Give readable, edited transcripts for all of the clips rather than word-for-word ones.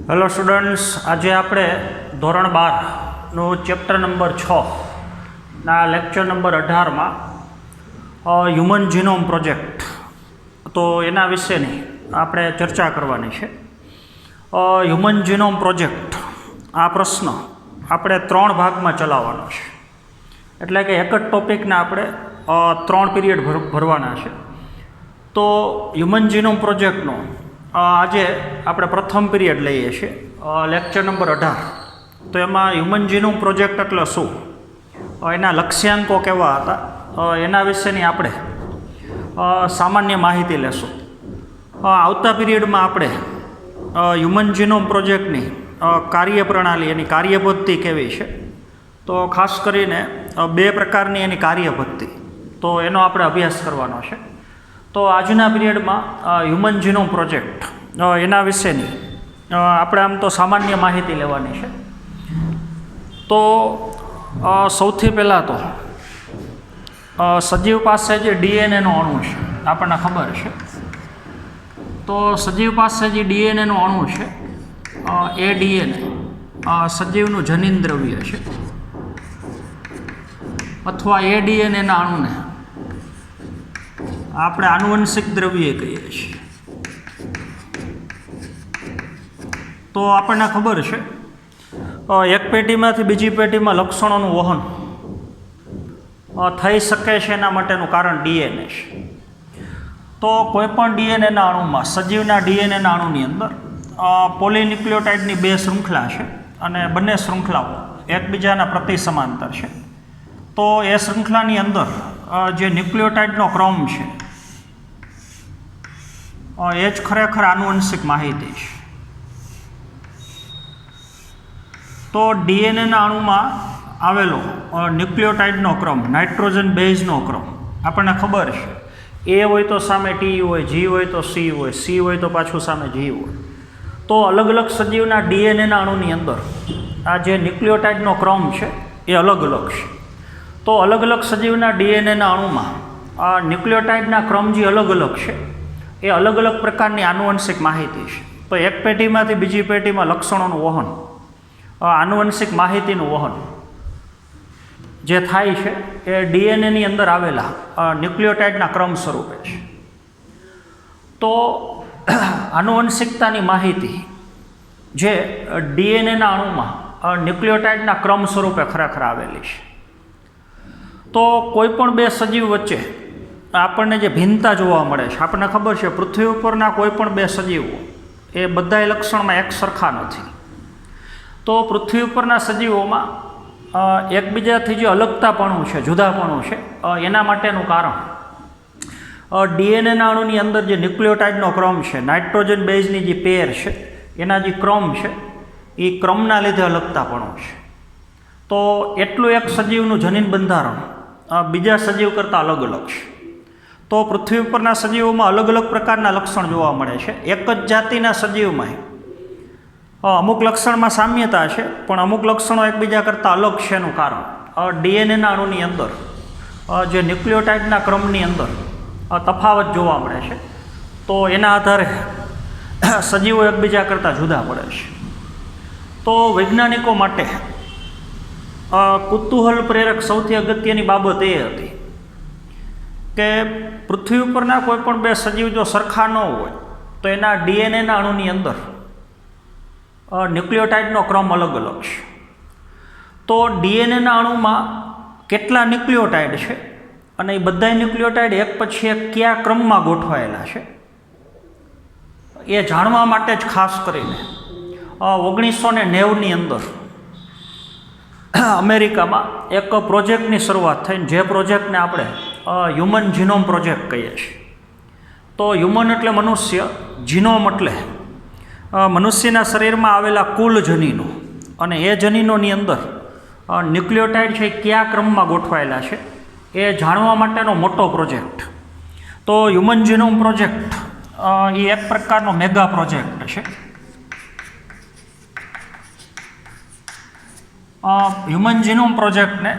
Hello students, આજે આપણે ધોરણ 12નું ચેપ્ટર નંબર 6 ના લેક્ચર નંબર 18માં હ્યુમન જીનોમ પ્રોજેક્ટ, તો એના વિશેની આપણે ચર્ચા કરવાની છે. હ્યુમન જીનોમ પ્રોજેક્ટ આ પ્રશ્ન આપણે 3 ભાગમાં ચલાવવાનો છે, એટલે કે એક જ ટોપિકને આપણે 3 પીરિયડ ભરવાના છે. તો હ્યુમન જીનોમ પ્રોજેક્ટનો આજે આપણે પ્રથમ પીરિયડ લઈએ છીએ, લેક્ચર નંબર 18. તો એમાં હ્યુમન જીનોમ પ્રોજેક્ટ એટલે શું, એના લક્ષ્યાંકો કેવા હતા, એના વિશેની આપણે સામાન્ય માહિતી લેશું. આવતા પીરિયડમાં આપણે હ્યુમન જીનોમ પ્રોજેક્ટની કાર્યપ્રણાલી, એની કાર્યપદ્ધતિ કેવી છે, તો ખાસ કરીને 2 પ્રકારની એની કાર્યપદ્ધતિ, તો એનો આપણે અભ્યાસ કરવાનો છે. તો આજના પીરિયડમાં હ્યુમન જીનોમ પ્રોજેક્ટ એના વિશેની આપણે આમ તો સામાન્ય માહિતી લેવાની છે. તો સૌથી પહેલાં તો સજીવ પાસે જે ડીએનએનો અણુ છે આપણને ખબર છે. તો સજીવ પાસે જે ડીએનએનો અણુ છે એ ડીએનએ સજીવનું જનીન દ્રવ્ય છે, અથવા એ ડીએનએના અણુને આપણે આનુવંશિક દ્રવ્ય કહીએ છીએ. તો આપણને ખબર છે એક પેઢીમાંથી બીજી પેઢીમાં લક્ષણોનું વહન થઈ શકે છે, એના માટેનું કારણ ડીએનએ છે. તો કોઈપણ ડીએનએના અણુમાં, સજીવના ડીએનએના અણુની અંદર પોલીન્યુક્લિયોટાઇડની 2 શૃંખલા છે, અને બંને શૃંખલાઓ એકબીજાના પ્રતિ સમાંતર છે. તો એ શૃંખલાની અંદર જે ન્યુક્લિયોટાઇડનો ક્રમ છે એ જ ખરેખર આનુવંશિક માહિતી છે. તો ડીએનએના અણુમાં આવેલો ન્યુક્લિયોટાઇડનો ક્રમ, નાઇટ્રોજન બેઝનો ક્રમ આપણને ખબર છે. એ હોય તો સામે ટી હોય, જી હોય તો સી હોય, સી હોય તો પાછું સામે જી હોય. તો અલગ અલગ સજીવના ડીએનએના અણુની અંદર આ જે ન્યુક્લિયોટાઇડનો ક્રમ છે એ અલગ અલગ છે. તો અલગ અલગ સજીવના ડીએનએના અણુમાં આ ન્યુક્લિયોટાઇડના ક્રમ જે અલગ અલગ છે એ અલગ અલગ પ્રકારની આનુવંશિક માહિતી છે. તો એક પેઢીમાંથી બીજી પેઢીમાં લક્ષણોનું વહન, આનુવંશિક માહિતીનું વહન જે થાય છે એ ડીએનએની અંદર આવેલા ન્યુક્લિયોટાઇડના ક્રમ સ્વરૂપે છે. તો આનુવંશિકતાની માહિતી જે ડીએનએના અણુમાં ન્યુક્લિયોટાઇડના ક્રમ સ્વરૂપે ખરેખર આવેલી છે. તો કોઈ પણ 2 સજીવ વચ્ચે આપણને જે ભિન્નતા જોવા મળે છે, આપણને ખબર છે પૃથ્વી ઉપરના કોઈ પણ 2 સજીવો એ બધાય લક્ષણમાં એક સરખા નથી. તો પૃથ્વી ઉપરના સજીવોમાં એકબીજાથી જે અલગતાપણું છે, જુદાપણું છે, એના માટેનું કારણ ડીએનએના અણુની અંદર જે ન્યુક્લિયોટાઇડનો ક્રમ છે, નાઇટ્રોજન બેઝની જે પેર છે એના જે ક્રમ છે એ ક્રમના લીધે અલગતાપણું છે. તો એટલું એક સજીવનું જનીન બંધારણ બીજા સજીવ કરતાં અલગ અલગ છે. તો પૃથ્વી ઉપરના સજીવોમાં અલગ અલગ પ્રકારના લક્ષણ જોવા મળે છે. એક જ જાતિના સજીવમાં અમુક લક્ષણમાં સામ્યતા છે, પણ અમુક લક્ષણો એકબીજા કરતાં અલગ છે. એનું કારણ ડીએનએના અણુની અંદર જે ન્યુક્લિયોટાઇડના ક્રમની અંદર તફાવત જોવા મળે છે. તો એના આધારે સજીવો એકબીજા કરતાં જુદા પડે છે. તો વૈજ્ઞાનિકો માટે કુતૂહલ પ્રેરક સૌથી અગત્યની બાબત એ હતી કે પૃથ્વી ઉપરના કોઈ પણ 2 સજીવ જો સરખા ન હોય તો એના ડીએનએના અણુની અંદર ન્યુક્લિયોટાઇડનો ક્રમ અલગ અલગ છે. તો ડીએનએના અણુમાં કેટલા ન્યુક્લિયોટાઇડ છે અને એ બધા ન્યુક્લિયોટાઇડ એક પછી એક કયા ક્રમમાં ગોઠવાયેલા છે એ જાણવા માટે જ ખાસ કરીને 1990ની અંદર અમેરિકામાં એક પ્રોજેક્ટની શરૂઆત થઈ, જે પ્રોજેક્ટને આપણે હ્યુમન જીનોમ પ્રોજેક્ટ કહીએ છીએ. તો હ્યુમન એટલે મનુષ્ય, જીનોમ એટલે મનુષ્યના શરીરમાં આવેલા કુલ જનીનો, અને એ જનીનોની અંદર ન્યુક્લિયોટાઇડ છે કયા ક્રમમાં ગોઠવાયેલા છે એ જાણવા માટેનો મોટો પ્રોજેક્ટ. તો હ્યુમન જીનોમ પ્રોજેક્ટ એ એક પ્રકારનો મેગા પ્રોજેક્ટ છે. હ્યુમન જીનોમ પ્રોજેક્ટને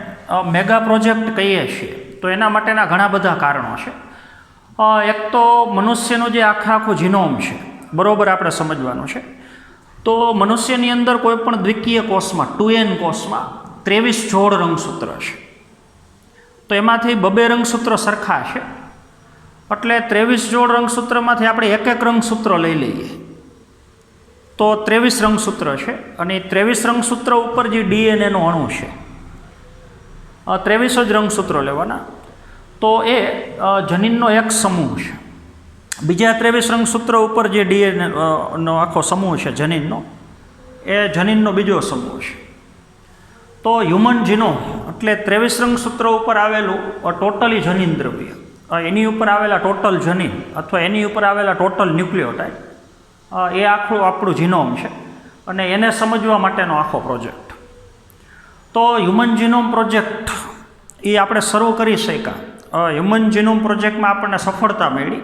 મેગા પ્રોજેક્ટ કહીએ છીએ તો એના માટેના ઘણા બધા કારણો છે. એક તો મનુષ્યનું જે આખું જીનોમ છે બરાબર આપણે સમજવાનું છે. તો મનુષ્યની અંદર કોઈ પણ દ્વિકીય કોષમાં 2n કોષમાં 23 જોડ રંગસૂત્ર છે. તો એમાંથી 2 રંગસૂત્ર સરખા છે, એટલે 23 જોડ રંગસૂત્રમાંથી આપણે એક રંગસૂત્ર લઈ લઈએ તો 23 રંગસૂત્ર છે. અને 23 રંગસૂત્ર ઉપર જે ડીએનએનો અણુ છે 23 જ રંગસૂત્રો લેવાના. તો એ જનીનનો એક સમૂહ છે. બીજા 23 રંગસૂત્ર ઉપર જે ડીએનએ નો આખો સમૂહ છે જનીનનો, એ જનીનનો બીજો સમૂહ છે. તો હ્યુમન જીનોમ એટલે 23 રંગસૂત્ર ઉપર આવેલું ટોટલી જનીન દ્રવ્ય, એની ઉપર આવેલા ટોટલ જનીન અથવા એની ઉપર આવેલા ટોટલ ન્યુક્લિયોટાઇડ, એ આખું આપણું જીનોમ છે. અને એને સમજવા માટેનો આખો પ્રોજેક્ટ. તો હ્યુમન જીનોમ પ્રોજેક્ટ એ આપણે શરૂ કરી શક્યા. હ્યુમન જીનોમ પ્રોજેક્ટમાં આપણને સફળતા મળી.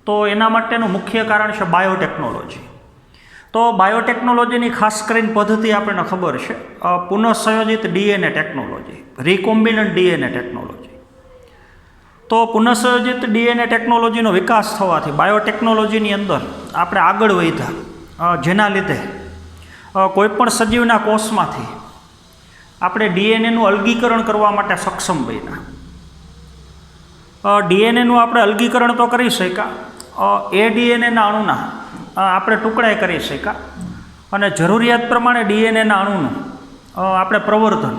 તો એના માટેનું મુખ્ય કારણ છે બાયોટેકનોલોજી. તો બાયોટેકનોલોજીની ખાસ કરીને પદ્ધતિ આપણને ખબર છે પુનઃસંયોજિત DNA technology, recombinant DNA technology. તો પુનઃસંયોજિત ડીએનએ ટેકનોલોજીનો વિકાસ થવાથી બાયોટેકનોલોજીની અંદર આપણે આગળ વધ્યા, જેના લીધે કોઈપણ સજીવના કોષમાંથી આપણે ડીએનએનું અલગીકરણ કરવા માટે સક્ષમ બન્યા. ડીએનએનું આપણે અલગીકરણ તો કરી શક્યા, એ ડીએનએના અણુના આપણે ટુકડાએ કરી શક્યા, અને જરૂરિયાત પ્રમાણે ડીએનએના અણુનું આપણે પ્રવર્ધન,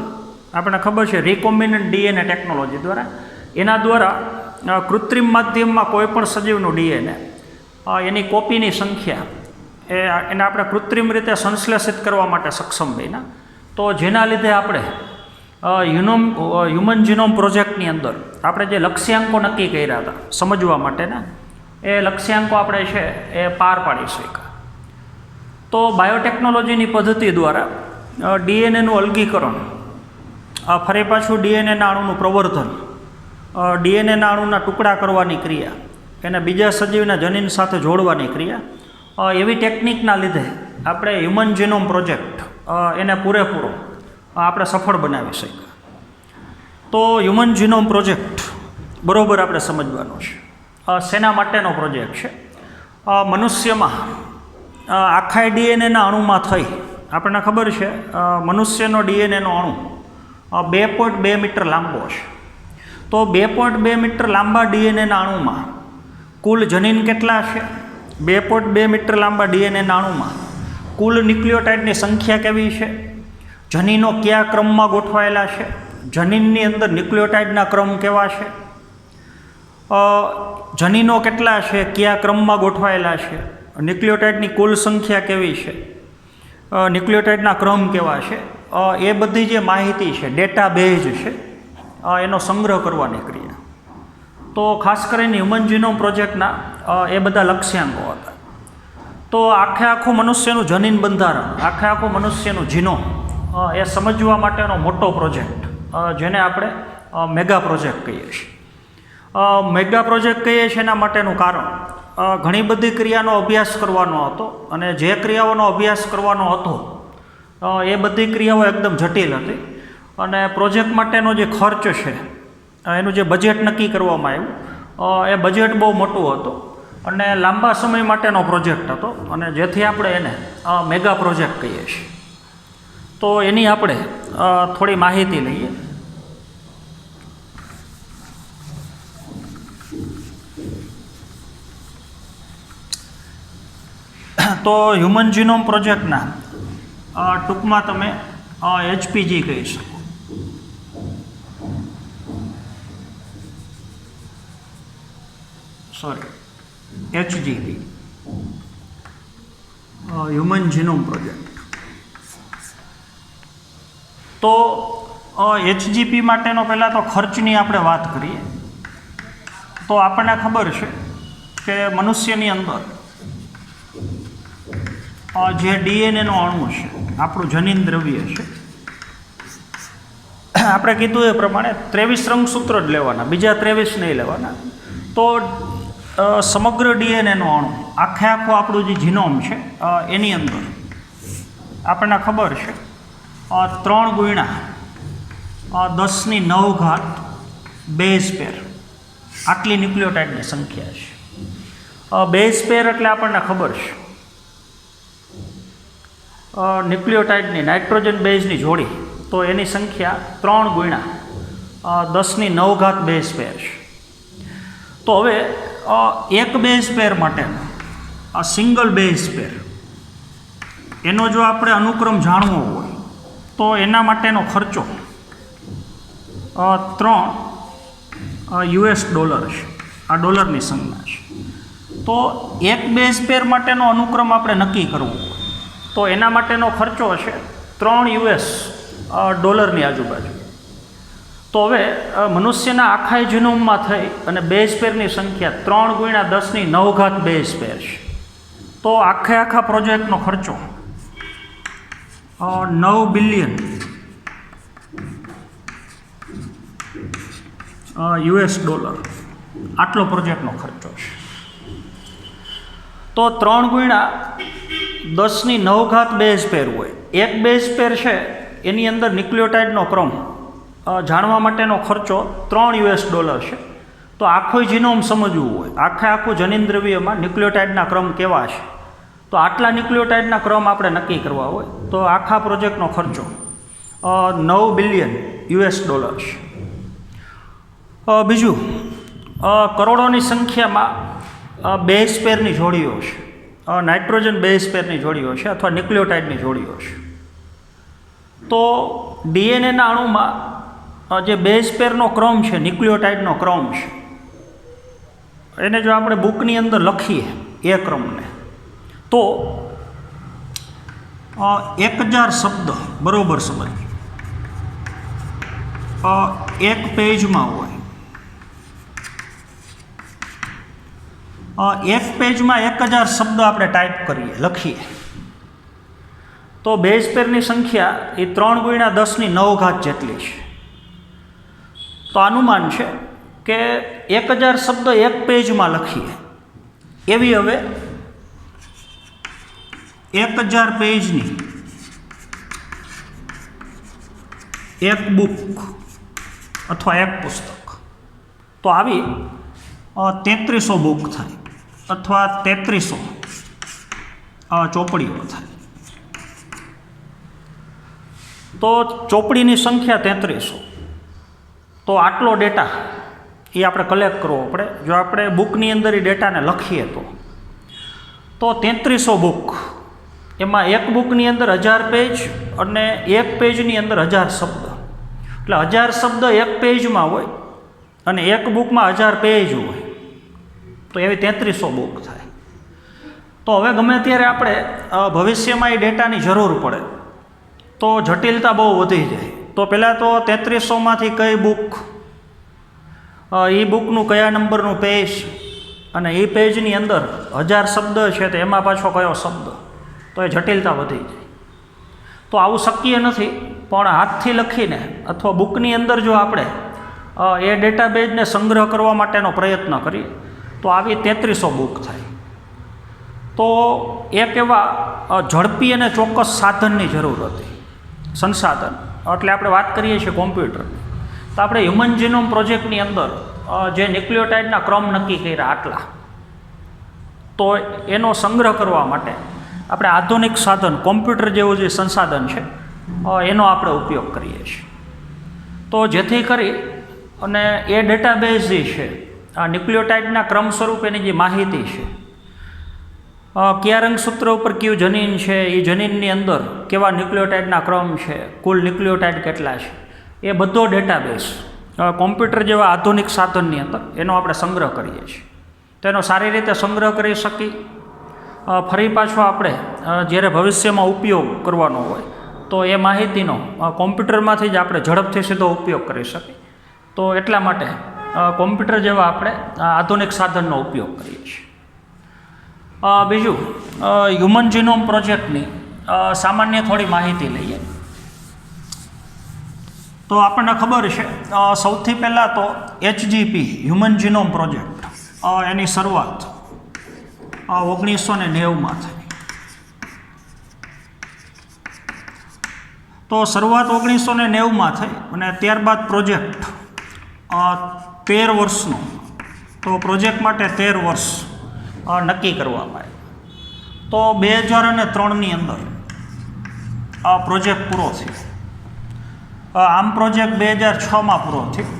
આપણે ખબર છે રિકોમ્બિનન્ટ ડીએનએ ટેકનોલોજી દ્વારા, એના દ્વારા કૃત્રિમ માધ્યમમાં કોઈપણ સજીવનું ડીએનએ એની કોપીની સંખ્યા એને આપણે કૃત્રિમ રીતે સંશ્લેષિત કરવા માટે સક્ષમ બન્યા. તો જેના લીધે આપણે હ્યુમન જીનોમ પ્રોજેક્ટની અંદર આપણે જે લક્ષ્યાંકો નક્કી કર્યા હતા સમજવા માટેના, એ લક્ષ્યાંકો આપણે છે એ પાર પાડી શક્યા. તો બાયોટેકનોલોજીની પદ્ધતિ દ્વારા ડીએનએનું અલગીકરણ, ફરી પાછું ડીએનએના અણુનું પ્રવર્ધન, ડીએનએના અણુના ટુકડા કરવાની ક્રિયા, એને બીજા સજીવના જનીન સાથે જોડવાની ક્રિયા, એવી ટેકનિકના લીધે આપણે હ્યુમન જીનોમ પ્રોજેક્ટ એને પૂરેપૂરો આપણે સફળ બનાવી શક્યા. તો હ્યુમન જીનોમ પ્રોજેક્ટ બરાબર આપણે સમજવાનો છે. શેના માટેનો પ્રોજેક્ટ છે? મનુષ્યમાં આખા ડીએનએના અણુમાં થઈ આપણને ખબર છે મનુષ્યનો ડીએનએનો અણુ 2.2 મીટર લાંબો છે. તો 2.2 મીટર લાંબા ડીએનએના અણુમાં કુલ જનીન કેટલા છે? 2.2 મીટર લાંબા ડીએનએના અણુમાં કુલ ન્યુક્લિયોટાઇડની સંખ્યા કેવી છે? જનીનો કયા ક્રમમાં ગોઠવાયેલા છે? જનીનની અંદર ન્યુક્લિયોટાઇડના ક્રમ કેવા છે? જનીનો કેટલા છે? કયા ક્રમમાં ગોઠવાયેલા છે? ન્યુક્લિયોટાઇડની કુલ સંખ્યા કેવી છે? ન્યુક્લિયોટાઇડના ક્રમ કેવા છે? એ બધી જે માહિતી છે, ડેટા બેઝ છે, એનો સંગ્રહ કરવાની ક્રિયા. તો ખાસ કરીને હ્યુમન જીનોમ પ્રોજેક્ટના એ બધા લક્ષ્યાંકો હતા. તો આખું મનુષ્યનું જનીન બંધારણ, આખું મનુષ્યનું જીનોમ એ સમજવા માટેનો મોટો પ્રોજેક્ટ, જેને આપણે મેગા પ્રોજેક્ટ કહીએ છીએ. મેગા પ્રોજેક્ટ કહીએ છીએ એના માટેનું કારણ ઘણી બધી ક્રિયાનો અભ્યાસ કરવાનો હતો, અને જે ક્રિયાઓનો અભ્યાસ કરવાનો હતો એ બધી ક્રિયાઓ એકદમ જટિલ હતી, અને પ્રોજેક્ટ માટેનો જે ખર્ચ છે એનું જે બજેટ નક્કી કરવામાં આવ્યું એ બજેટ બહુ મોટું હતું અને લાંબા સમય માટેનો પ્રોજેક્ટ હતો, અને જેથી આપણે એને મેગા પ્રોજેક્ટ કહીએ છીએ. તો એની આપણે થોડી માહિતી લઈએ. તો હ્યુમન જીનોમ પ્રોજેક્ટના ટૂંકમાં તમે HPG કહી શકો. HGP, human genome project. તો HGP માટેનો પહેલાં તો ખર્ચની આપણે વાત કરીએ તો આપણને ખબર છે કે મનુષ્યની અંદર જે ડીએનએનો અણુ છે, આપણું જનીન દ્રવ્ય છે, આપણે કીધું એ પ્રમાણે 23 રંગસૂત્ર જ લેવાના, બીજા 23 નહીં લેવાના. તો સમગ્ર ડીએનએનો અણુ આખું આપણું જે જીનોમ છે એની અંદર આપણને ખબર છે 3 × 10⁹ બેઝ પેર આટલી ન્યુક્લિયોટાઇડની સંખ્યા છે. બેઝ પેર એટલે આપણને ખબર છે ન્યુક્લિયોટાઇડની નાઇટ્રોજન બેઝની જોડી, તો એની સંખ્યા 3 ગુણ્યા 10⁹ બેઝ પેર છે. તો હવે એક બેઝ પેર માટેનો આ સિંગલ બેઝ પેર એનો જો આપણે અનુક્રમ જાણવો હોય તો એના માટેનો ખર્ચો $3 છે. આ ડોલરની સંજ્ઞા છે. તો એક બેઝ પેર માટેનો અનુક્રમ આપણે નક્કી કરવો હોય તો એના માટેનો ખર્ચો છે $3 આજુબાજુ. તો હવે મનુષ્યના આખા જીનોમમાં થઈ અને બેઝ પેરની સંખ્યા 3 ગુણ્યા 10⁹ બેઝ પેર છે. તો આખા પ્રોજેક્ટનો ખર્ચો $9 બિલિયન આટલો પ્રોજેક્ટનો ખર્ચો છે. તો 3 ગુણ્યા 10⁹ બેઝ પેર હોય. એક બેઝ પેર છે એની અંદર ન્યુક્લિયોટાઇડનો ક્રમ જાણવા માટેનો ખર્ચો $3 છે. તો આખું જીનોમ સમજવું હોય, આખું જનીન દ્રવ્યમાં ન્યુક્લિયોટાઇડના ક્રમ કેવા છે, તો આટલા ન્યુક્લિયોટાઇડના ક્રમ આપણે નક્કી કરવા હોય તો આખા પ્રોજેક્ટનો ખર્ચો $9 બિલિયન છે. બીજું, કરોડોની સંખ્યામાં બેઝ પેરની જોડીઓ છે, નાઇટ્રોજન બેઝ પેરની જોડીઓ છે અથવા ન્યુક્લિયોટાઇડની જોડીઓ છે. તો ડીએનએના અણુમાં જે બેઝ પેરનો ક્રમ છે, ન્યુક્લિયોટાઇડનો ક્રમ છે, એને જો આપણે બુકની અંદર લખીએ એ ક્રમને તો 1000 શબ્દ બરોબર સમજ એક પેજમાં હોય. એક પેજમાં 1000 શબ્દ આપણે ટાઈપ કરીએ, લખીએ તો બેઝ પેરની સંખ્યા એ 3 ગુણ્યા 10⁹ જેટલી છે. તો અનુમાન છે કે 1000 શબ્દ એક પેજમાં લખીએ એવી હવે 1000 પેજની એક બુક અથવા એક પુસ્તક, તો આવી 3300 બુક થાય અથવા 3300 ચોપડીઓ થાય. તો ચોપડીની સંખ્યા 3300. તો આટલો ડેટા એ આપણે કલેક્ટ કરવો પડે. જો આપણે બુકની અંદર એ ડેટાને લખીએ તો 3300 બુક, એમાં એક બુકની અંદર 1000 પેજ અને એક પેજની અંદર 1000 શબ્દ, એટલે 1000 શબ્દ એક પેજમાં હોય અને એક બુકમાં 1000 પેજ હોય, તો એવી 3300 બુક થાય. તો હવે ગમે ત્યારે આપણે ભવિષ્યમાં એ ડેટાની જરૂર પડે તો જટિલતા બહુ વધી જાય. તો પહેલાં તો 3300માંથી કઈ બુક, એ બુકનું કયા નંબરનું પેજ અને એ પેજની અંદર 1000 શબ્દ છે તો એમાં પાછો કયો શબ્દ, તો એ જટિલતા વધી જાય. તો આવું શક્ય નથી, પણ હાથથી લખીને અથવા બુકની અંદર જો આપણે એ ડેટાબેઝને સંગ્રહ કરવા માટેનો પ્રયત્ન કરીએ તો આવી 3300 બુક થાય. તો એક એવા ઝડપી અને ચોક્કસ સાધનની જરૂર હતી, સંસાધન, એટલે આપણે વાત કરીએ છીએ કોમ્પ્યુટરની. તો આપણે હ્યુમન જીનોમ પ્રોજેક્ટની અંદર જે ન્યુક્લિયોટાઇડના ક્રમ નક્કી કર્યા આટલા, તો એનો સંગ્રહ કરવા માટે આપણે આધુનિક સાધન કોમ્પ્યુટર જેવું જે સંસાધન છે એનો આપણે ઉપયોગ કરીએ છીએ. તો જેથી કરી અને એ ડેટાબેઝ જે છે, આ ન્યુક્લિયોટાઇડના ક્રમ સ્વરૂપેની જે માહિતી છે, કયા રંગસૂત્ર ઉપર કયું જનીન છે, એ જનીનની અંદર કેવા ન્યુક્લિયોટાઇડના ક્રમ છે, કુલ ન્યુક્લિયોટાઇડ કેટલા છે, એ બધો ડેટાબેઝ કોમ્પ્યુટર જેવા આધુનિક સાધનની અંદર એનો આપણે સંગ્રહ કરીએ છીએ. તો એનો સારી રીતે સંગ્રહ કરી શકી ફરી પાછો આપણે જ્યારે ભવિષ્યમાં ઉપયોગ કરવાનો હોય તો એ માહિતીનો કોમ્પ્યુટરમાંથી જ આપણે ઝડપથી સીધો ઉપયોગ કરી શકીએ. તો એટલા માટે કોમ્પ્યુટર જેવા આપણે આધુનિક સાધનનો ઉપયોગ કરીએ છીએ. બીજું, હ્યુમન જીનોમ પ્રોજેક્ટની સામાન્ય થોડી માહિતી લઈએ તો આપણને ખબર છે સૌથી પહેલાં તો HGP હ્યુમન જીનોમ પ્રોજેક્ટ એની શરૂઆત 1990માં થઈ. તો શરૂઆત 1990માં થઈ અને ત્યારબાદ પ્રોજેક્ટ 13 વર્ષનો તો પ્રોજેક્ટ માટે 13 વર્ષ નક્કી કરવામાં આવ્યું. તો 2003ની અંદર આ પ્રોજેક્ટ પૂરો થયો. આમ પ્રોજેક્ટ 2006માં પૂરો થયો.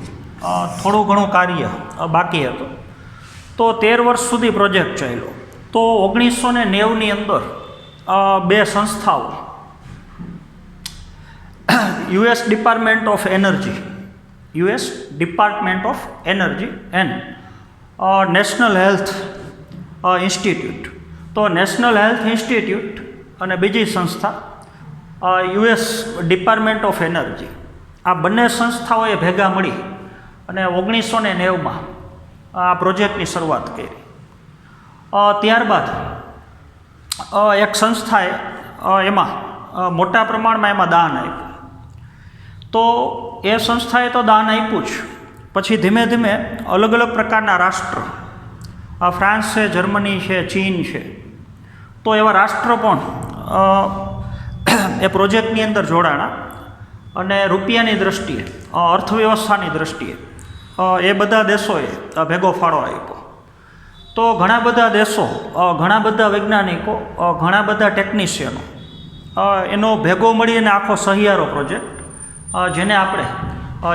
થોડું ઘણું કાર્ય બાકી હતું. તો 13 વર્ષ સુધી પ્રોજેક્ટ ચાલ્યો. તો 1990ની અંદર બે સંસ્થાઓ US department of energy and national health institute. તો નેશનલ હેલ્થ ઇન્સ્ટિટ્યૂટ અને બીજી સંસ્થા યુએસ ડિપાર્ટમેન્ટ ઓફ એનર્જી, આ બંને સંસ્થાઓએ ભેગા મળી અને 1990માં આ પ્રોજેક્ટની શરૂઆત કરી. ત્યારબાદ એક સંસ્થાએ એમાં મોટા પ્રમાણમાં એમાં દાન આપ્યું. તો એ સંસ્થાએ તો દાન આપ્યું જ, પછી ધીમે ધીમે અલગ અલગ પ્રકારના રાષ્ટ્ર, ફ્રાન્સ છે, જર્મની છે, ચીન છે, તો એવા રાષ્ટ્ર પણ એ પ્રોજેક્ટની અંદર જોડાણા અને રૂપિયાની દ્રષ્ટિએ, અર્થવ્યવસ્થાની દ્રષ્ટિએ એ બધા દેશોએ ભેગો ફાળો આપ્યો. તો ઘણા બધા દેશો, ઘણા બધા વૈજ્ઞાનિકો, ઘણા બધા ટેકનિશિયનો એનો ભેગો મળીને આખો સહિયારો પ્રોજેક્ટ, જેને આપણે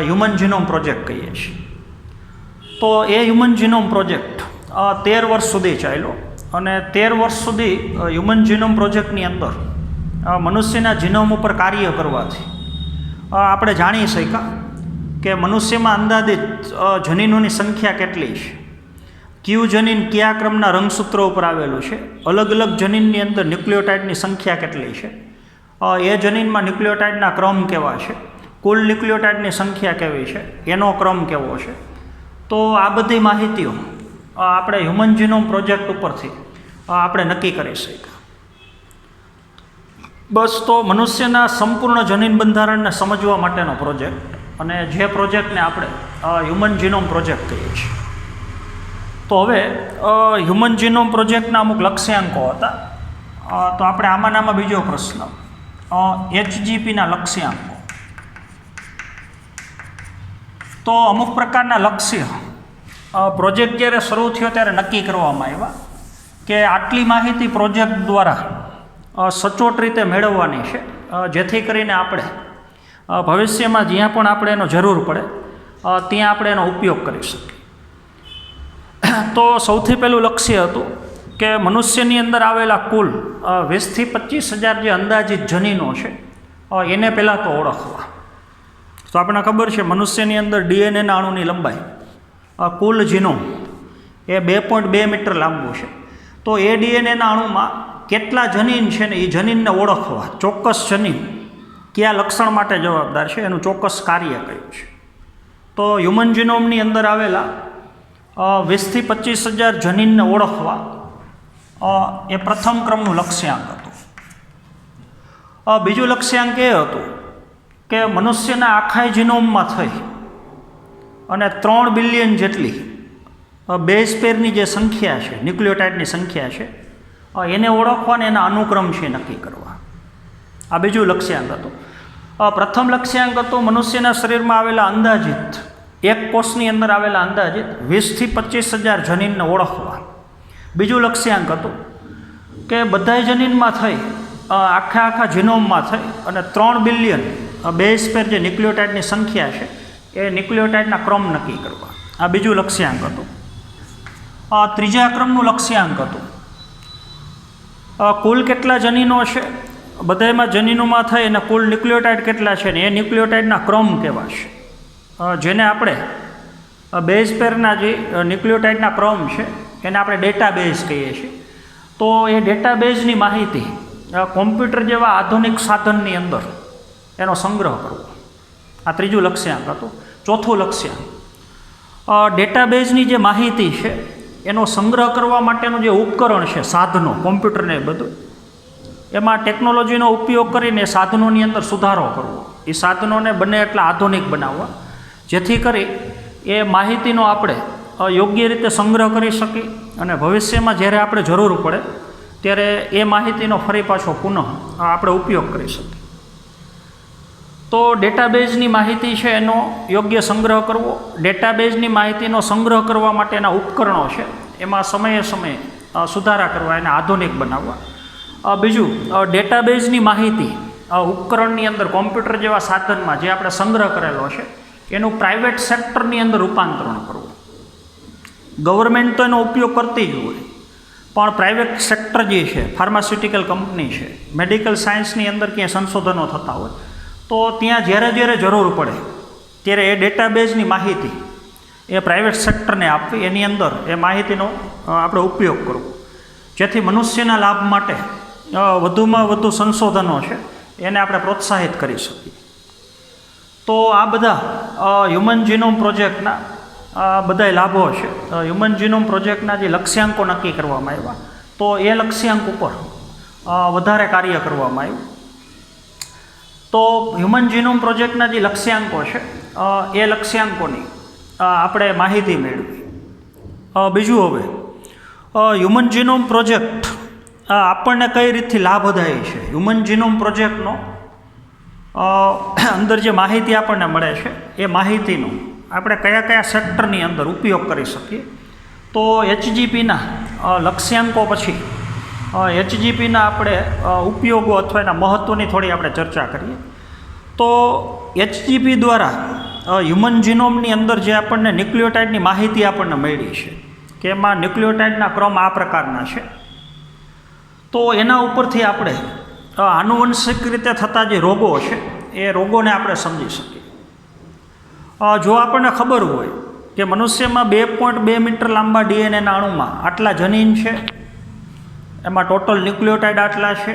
હ્યુમન જીનોમ પ્રોજેક્ટ કહીએ છીએ. તો એ હ્યુમન જીનોમ પ્રોજેક્ટ 13 વર્ષ સુધી ચાલ્યો અને 13 વર્ષ સુધી હ્યુમન જીનોમ પ્રોજેક્ટની અંદર મનુષ્યના જીનોમ ઉપર કાર્ય કરવાથી આપણે જાણી શક્યા કે મનુષ્યમાં અંદાજિત જનીનોની સંખ્યા કેટલી છે, કયું જનીન કયા ક્રમના રંગસૂત્રો ઉપર આવેલું છે, અલગ અલગ જનીનની અંદર ન્યુક્લિયોટાઇડની સંખ્યા કેટલી છે, એ જનીનમાં ન્યુક્લિયોટાઇડના ક્રમ કેવા છે, કુલ ન્યુક્લિયોટાઇડની સંખ્યા કેવી છે, એનો ક્રમ કેવો છે. તો આ બધી માહિતીઓ આપણે હ્યુમન જીનોમ પ્રોજેક્ટ ઉપરથી આપણે નક્કી કરી શક્યા. બસ, તો મનુષ્યના સંપૂર્ણ જનીન બંધારણને સમજવા માટેનો પ્રોજેક્ટ, અને જે પ્રોજેક્ટને આપણે હ્યુમન જીનોમ પ્રોજેક્ટ કહીએ છીએ. તો હવે હ્યુમન જીનોમ પ્રોજેક્ટના અમુક લક્ષ્યાંકો હતા. તો આપણે આમાંનામાં બીજો પ્રશ્ન, HGPના લક્ષ્યાંકો. તો અમુક પ્રકારના લક્ષ્ય પ્રોજેક્ટ જ્યારે શરૂ થયો ત્યારે નક્કી કરવામાં આવ્યા કે આટલી માહિતી પ્રોજેક્ટ દ્વારા સચોટ રીતે મેળવવાની છે, જેથી કરીને આપણે ભવિષ્યમાં જ્યાં પણ આપણે એનો જરૂર પડે ત્યાં આપણે એનો ઉપયોગ કરી શકીએ. તો સૌથી પહેલું લક્ષ્ય હતું કે મનુષ્યની અંદર આવેલા કુલ 20,000થી 25,000 જે અંદાજિત જનીનો છે એને પહેલાં તો ઓળખવા. તો આપણને ખબર છે મનુષ્યની અંદર ડીએનએના અણુની લંબાઈ, કુલ જીનોમ એ 2.2 મીટર લાંબુ છે. તો એ ડીએનએના અણુમાં કેટલા જનીન છે ને એ જનીનને ઓળખવા, ચોક્કસ જનીન કયા લક્ષણ માટે જવાબદાર છે એનું ચોક્કસ કાર્ય કયું છે. તો હ્યુમન જીનોમની અંદર આવેલા 20,000થી 25,000 જનીનને ઓળખવા એ પ્રથમ ક્રમનું લક્ષ્યાંક હતું. બીજું લક્ષ્યાંક એ હતું કે મનુષ્યના આખા જીનોમમાં થઈ અને 3 બિલિયન જેટલી બેઝ પેરની જે સંખ્યા છે, ન્યુક્લિયોટાઇડની સંખ્યા છે, એને ઓળખવા અને એના અનુક્રમ છે નક્કી કરવા. આ બીજું લક્ષ્યાંક હતું. પ્રથમ લક્ષ્યાંક હતો મનુષ્યના શરીરમાં આવેલા અંદાજિત, એક કોષની અંદર આવેલા અંદાજિત 20,000થી 25,000 જનીનને ઓળખવા. બીજું લક્ષ્યાંક હતું કે બધા જનીનમાં થઈ, આખા જીનોમમાં થઈ અને 3 બિલિયન બેઝ પેર જે ન્યુક્લિયોટાઇડની સંખ્યા છે એ ન્યુક્લિયોટાઇડના ક્રમ નક્કી કરવા. આ બીજું લક્ષ્યાંક હતું. ત્રીજા ક્રમનું લક્ષ્યાંક હતું કુલ કેટલા જનીનો છે, બધામાં જનીનોમાં થઈ અને કુલ ન્યુક્લિયોટાઇડ કેટલા છે ને એ ન્યુક્લિયોટાઇડના ક્રમ કેવા છે, જેને આપણે બેઝ પેરના જે ન્યુક્લિયોટાઇડના ક્રમ છે એને આપણે ડેટાબેઝ કહીએ છીએ. તો એ ડેટાબેઝની માહિતી કોમ્પ્યુટર જેવા આધુનિક સાધનની અંદર એનો સંગ્રહ કરવો. આ ત્રીજું લક્ષ્યાંક હતું. ચોથું લક્ષ્યાંક ડેટાબેઝની જે માહિતી છે એનો સંગ્રહ કરવા માટેનું જે ઉપકરણ છે, સાધનો, કોમ્પ્યુટરને બધું, એમાં ટેકનોલોજીનો ઉપયોગ કરીને સાધનોની અંદર સુધારો કરવો, એ સાધનોને બને એટલા આધુનિક બનાવવા, જેથી કરી એ માહિતીનો આપણે યોગ્ય રીતે સંગ્રહ કરી શકીએ અને ભવિષ્યમાં જ્યારે આપણે જરૂર પડે ત્યારે એ માહિતીનો ફરી પાછો પુનઃ આપણે ઉપયોગ કરી શકીએ. તો ડેટાબેઝની માહિતી છે એનો યોગ્ય સંગ્રહ કરવો, ડેટાબેઝની માહિતીનો સંગ્રહ કરવા માટેના ઉપકરણો છે એમાં સમયે સમયે સુધારા કરવા, એને આધુનિક બનાવવા. બીજું, ડેટાબેઝની માહિતી ઉપકરણની અંદર કોમ્પ્યુટર જેવા સાધનમાં જે આપણે સંગ્રહ કરેલો છે એનું પ્રાઇવેટ સેક્ટરની અંદર રૂપાંતરણ કરવું. ગવર્મેન્ટ તો એનો ઉપયોગ કરતી જ હોય, પણ પ્રાઇવેટ સેક્ટર જે છે, ફાર્માસ્યુટિકલ કંપની છે, મેડિકલ સાયન્સની અંદર ક્યાંય સંશોધનો થતા હોય તો ત્યાં જ્યારે જરૂર પડે ત્યારે એ ડેટાબેઝની માહિતી એ પ્રાઇવેટ સેક્ટરને આપવી, એની અંદર એ માહિતીનો આપણે ઉપયોગ કરવો, જેથી મનુષ્યના લાભ માટે વધુમાં વધુ સંશોધનો છે એને આપણે પ્રોત્સાહિત કરી શકીએ. તો આ બધા હ્યુમન જીનોમ પ્રોજેક્ટના બધાય લાભો છે. હ્યુમન જીનોમ પ્રોજેક્ટના જે લક્ષ્યાંકો નક્કી કરવામાં આવ્યા તો એ લક્ષ્યાંક ઉપર વધારે કાર્ય કરવામાં આવ્યું. તો હ્યુમન જીનોમ પ્રોજેક્ટના જે લક્ષ્યાંકો છે એ લક્ષ્યાંકોની આપણે માહિતી મેળવી. બીજું, હવે હ્યુમન જીનોમ પ્રોજેક્ટ આપણને કઈ રીતથી લાભદાયી છે, હ્યુમન જીનોમ પ્રોજેક્ટનો અંદર જે માહિતી આપણને મળે છે એ માહિતીનો આપણે કયા કયા સેક્ટરની અંદર ઉપયોગ કરી શકીએ. તો HGPના લક્ષ્યાંકો પછી HGPના આપણે ઉપયોગો અથવા એના મહત્ત્વની થોડી આપણે ચર્ચા કરીએ. તો HGP દ્વારા હ્યુમન જીનોમની અંદર જે આપણને ન્યુક્લિયોટાઇડની માહિતી આપણને મળી છે કે એમાં ન્યુક્લિયોટાઇડના ક્રમ આ પ્રકારના છે, તો એના ઉપરથી આપણે આનુવંશિક રીતે થતા જે રોગો છે એ રોગોને આપણે સમજી શકીએ. જો આપણને ખબર હોય કે મનુષ્યમાં 2.2 મીટર લાંબા DNAના અણુમાં આટલા જનીન છે, એમાં ટોટલ ન્યુક્લિયોટાઇડ આટલા છે,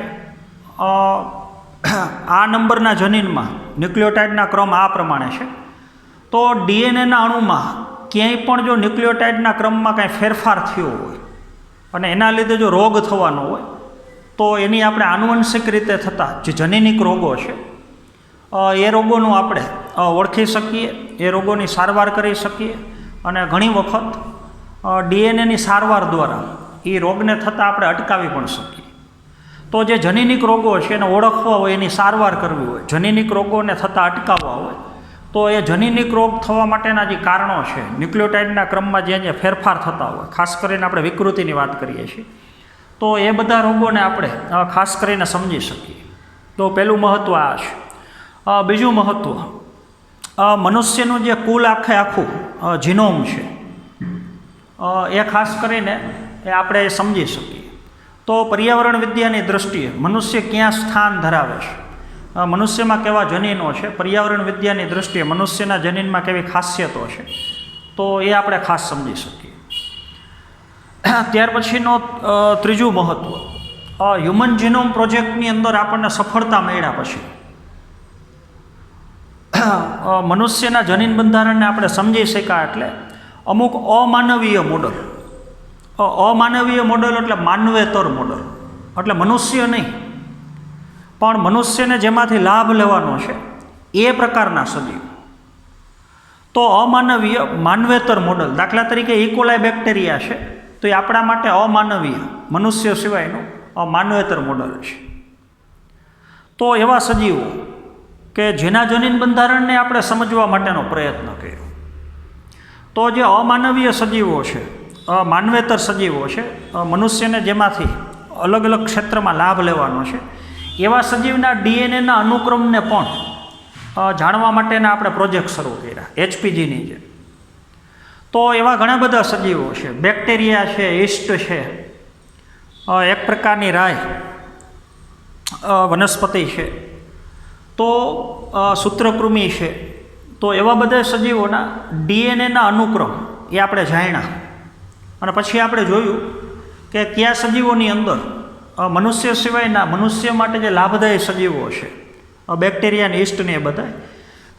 આ નંબરના જનીનમાં ન્યુક્લિયોટાઇડના ક્રમ આ પ્રમાણે છે, તો DNAના અણુમાં ક્યાંય પણ જો ન્યુક્લિયોટાઇડના ક્રમમાં કાંઈ ફેરફાર થયો હોય અને એના લીધે જો રોગ થવાનો હોય તો એની આપણે આનુવંશિક રીતે થતા જે જનીનિક રોગો છે એ રોગોનું આપણે ઓળખી શકીએ, એ રોગોની સારવાર કરી શકીએ અને ઘણી વખત DNAની સારવાર દ્વારા એ રોગને થતાં આપણે અટકાવી પણ શકીએ. તો જે જનીનિક રોગો છે એને ઓળખવા હોય, એની સારવાર કરવી હોય, જનીનિક રોગોને થતાં અટકાવવા હોય તો એ જનીનિક રોગ થવા માટેના જે કારણો છે, ન્યુક્લિયોટાઇડના ક્રમમાં જે ફેરફાર થતા હોય, ખાસ કરીને આપણે વિકૃતિની વાત કરીએ છીએ, તો એ બધા રોગોને આપણે ખાસ કરીને સમજી શકીએ. તો પહેલું મહત્ત્વ આ છે. બીજું મહત્ત્વ, મનુષ્યનું જે કુલ આખું જીનોમ છે એ ખાસ કરીને એ આપણે સમજી શકીએ. તો પર્યાવરણ વિદ્યાની દૃષ્ટિએ મનુષ્ય ક્યાં સ્થાન ધરાવે છે, મનુષ્યમાં કેવા જનીનો છે, પર્યાવરણ વિદ્યાની દૃષ્ટિએ મનુષ્યના જનીનમાં કેવી ખાસિયતો છે, તો એ આપણે ખાસ સમજી શકીએ. ત્યાર પછીનો ત્રીજું મહત્ત્વ, હ્યુમન જીનોમ પ્રોજેક્ટની અંદર આપણને સફળતા મળ્યા પછી મનુષ્યના જનીન બંધારણને આપણે સમજી શક્યા એટલે અમુક અમાનવીય મોડલ, અમાનવીય મોડલ એટલે માનવેતર મોડલ, એટલે મનુષ્ય નહીં પણ મનુષ્યને જેમાંથી લાભ લેવાનો છે એ પ્રકારના સજીવ. તો અમાનવીય માનવેતર મોડલ, દાખલા તરીકે ઇકોલાઈ બેક્ટેરિયા છે તો એ આપણા માટે અમાનવીય, મનુષ્ય સિવાયનું માનવેતર મોડલ છે. તો એવા સજીવો કે જેના જનીન બંધારણને આપણે સમજવા માટેનો પ્રયત્ન કર્યો. તો જે અમાનવીય સજીવો છે, માનવેતર સજીવો છે, મનુષ્યને જેમાંથી અલગ અલગ ક્ષેત્રમાં લાભ લેવાનો છે, એવા સજીવના DNAના અનુક્રમને પણ જાણવા માટેના આપણે પ્રોજેક્ટ શરૂ કર્યા HPGની જેમ. તો એવા ઘણા બધા સજીવો છે, બેક્ટેરિયા છે, યીસ્ટ છે, એક પ્રકારની રાય વનસ્પતિ છે, તો સૂત્રકૃમિ છે. તો એવા બધા સજીવોના DNAના અનુક્રમ એ આપણે જાણ્યા અને પછી આપણે જોયું કે કયા સજીવોની અંદર મનુષ્ય સિવાયના, મનુષ્ય માટે જે લાભદાયી સજીવો છે, બેક્ટેરિયા અને યીસ્ટ ને એ બધા,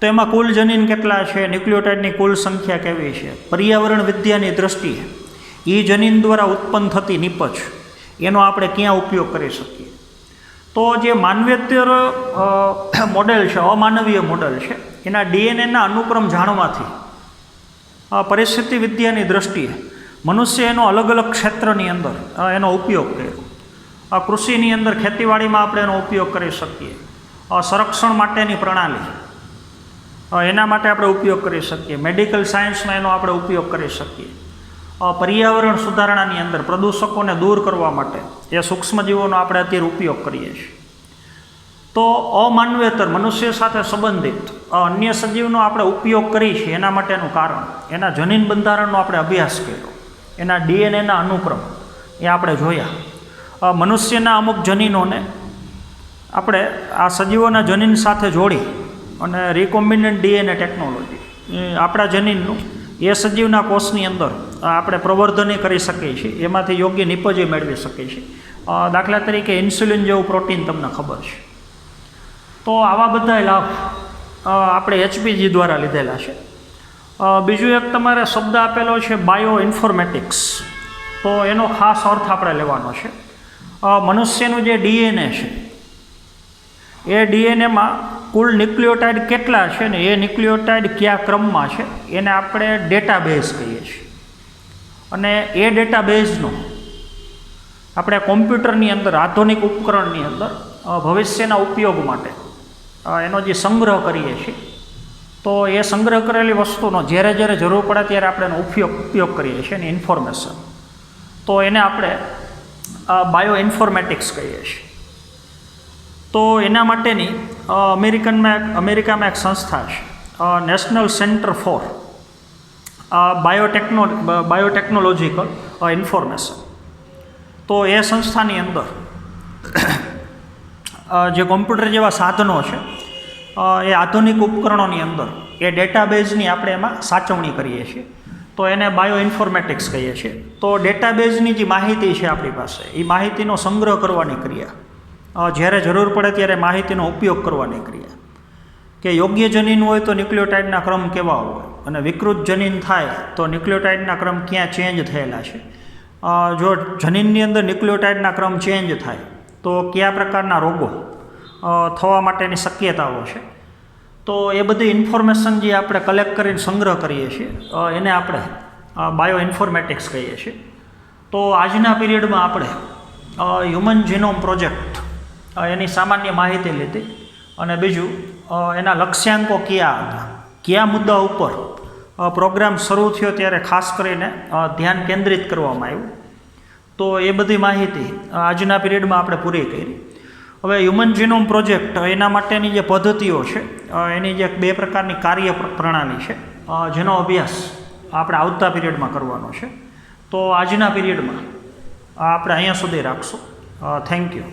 તો એમાં કુલ જનીન કેટલા છે, ન્યુક્લિયોટાઇડની કુલ સંખ્યા કેવી છે, પર્યાવરણ વિદ્યાની દૃષ્ટિએ એ જનીન દ્વારા ઉત્પન્ન થતી નિપજ એનો આપણે ક્યાં ઉપયોગ કરી શકીએ. તો જે માનવેતર મોડેલ છે, અમાનવીય મોડેલ છે, એના DNAના અનુક્રમ જાણવાથી પરિસ્થિતિ વિદ્યાની દૃષ્ટિએ મનુષ્ય એનો અલગ અલગ ક્ષેત્રની અંદર એનો ઉપયોગ કર્યો. કૃષિની અંદર ખેતીવાડીમાં આપણે એનો ઉપયોગ કરી શકીએ, સંરક્ષણ માટેની પ્રણાલી એના માટે આપણે ઉપયોગ કરી શકીએ. મેડિકલ સાયન્સમાં એનો આપણે ઉપયોગ કરી શકીએ. પર્યાવરણ સુધારણાની અંદર પ્રદૂષકોને દૂર કરવા માટે એ સૂક્ષ્મજીવોનો આપણે અત્યારે ઉપયોગ કરીએ છીએ. તો અમાનવેતર મનુષ્ય સાથે સંબંધિત અન્ય સજીવનો આપણે ઉપયોગ કરીએ છીએ એના માટેનું કારણ એના જનીન બંધારણનો આપણે અભ્યાસ કર્યો, એના ડીએનએના અનુક્રમ એ આપણે જોયા. મનુષ્યના અમુક જનીનોને આપણે આ સજીવોના જનીન સાથે જોડી અને રિકોમ્બિનન્ટ ડીએનએ ટેકનોલોજી આપણા જનીનનું એ સજીવના કોષની અંદર આપણે પ્રવર્ધને કરી શકીએ છીએ, એમાંથી યોગ્ય નિપજ મેળવી શકીએ છીએ. દાખલા તરીકે ઇન્સ્યુલિન જેવું પ્રોટીન તમને ખબર છે. તો આવા બધા લાભ આપણે એચપીજી દ્વારા લીધેલા છે. બીજું એક તમારે શબ્દ આપેલો છે બાયો ઇન્ફોર્મેટિક્સ. તો એનો ખાસ અર્થ આપણે લેવાનો છે. મનુષ્યનું જે ડીએનએ છે એ ડીએનએમાં કુલ ન્યુક્લિયોટાઇડ કેટલા છે ને એ ન્યુક્લિયોટાઇડ કયા ક્રમમાં છે એને આપણે ડેટાબેઝ કહીએ છીએ. અને એ ડેટાબેઝનો આપણે કોમ્પ્યુટરની અંદર આધુનિક ઉપકરણની અંદર ભવિષ્યના ઉપયોગ માટે એનો જે સંગ્રહ કરીએ છીએ, તો એ સંગ્રહ કરેલી વસ્તુનો જ્યારે જ્યારે જરૂર પડે ત્યારે આપણે એનો ઉપયોગ કરીએ છીએ એની ઇન્ફોર્મેશન. તો એને આપણે બાયો ઇન્ફોર્મેટિક્સ કહીએ છીએ. તો એના માટેની અમેરિકામાં એક સંસ્થા છે national centre for biotechnological information. તો એ સંસ્થાની અંદર જે કોમ્પ્યુટર જેવા સાધનો છે એ આધુનિક ઉપકરણોની અંદર એ ડેટાબેઝની આપણે એમાં સાચવણી કરીએ છીએ. તો એને બાયો ઇન્ફોર્મેટિક્સ કહીએ છીએ. તો ડેટાબેઝની જે માહિતી છે આપણી પાસે એ માહિતીનો સંગ્રહ કરવાની ક્રિયા, જ્યારે જરૂર પડે ત્યારે માહિતીનો ઉપયોગ કરવાની ક્રિયા, કે યોગ્ય જનીન હોય તો ન્યુક્લિયોટાઇડના ક્રમ કેવા હોય અને વિકૃત જનીન થાય તો ન્યુક્લિયોટાઇડના ક્રમ ક્યાં ચેન્જ થયેલા છે. જો જનીનની અંદર ન્યુક્લિયોટાઇડના ક્રમ ચેન્જ થાય તો કયા પ્રકારના રોગો થવા માટેની શક્યતાઓ છે. તો એ બધી ઇન્ફોર્મેશન જે આપણે કલેક્ટ કરીને સંગ્રહ કરીએ છીએ એને આપણે બાયો ઇન્ફોર્મેટિક્સ કહીએ છીએ. તો આજના પીરિયડમાં આપણે હ્યુમન જીનોમ પ્રોજેક્ટ એની સામાન્ય માહિતી લીધી અને બીજું એના લક્ષ્યાંકો કયા હતા, કયા મુદ્દા ઉપર પ્રોગ્રામ શરૂ થયો ત્યારે ખાસ કરીને ધ્યાન કેન્દ્રિત કરવામાં આવ્યું. તો એ બધી માહિતી આજના પીરિયડમાં આપણે પૂરી કરી. હવે હ્યુમન જીનોમ પ્રોજેક્ટ એના માટેની જે પદ્ધતિઓ છે એની જે 2 પ્રકારની કાર્ય પ્રણાલી છે જેનો અભ્યાસ આપણે આવતા પીરિયડમાં કરવાનો છે. તો આજના પીરિયડમાં આપણે અહીંયા સુધી રાખશું. Thank you.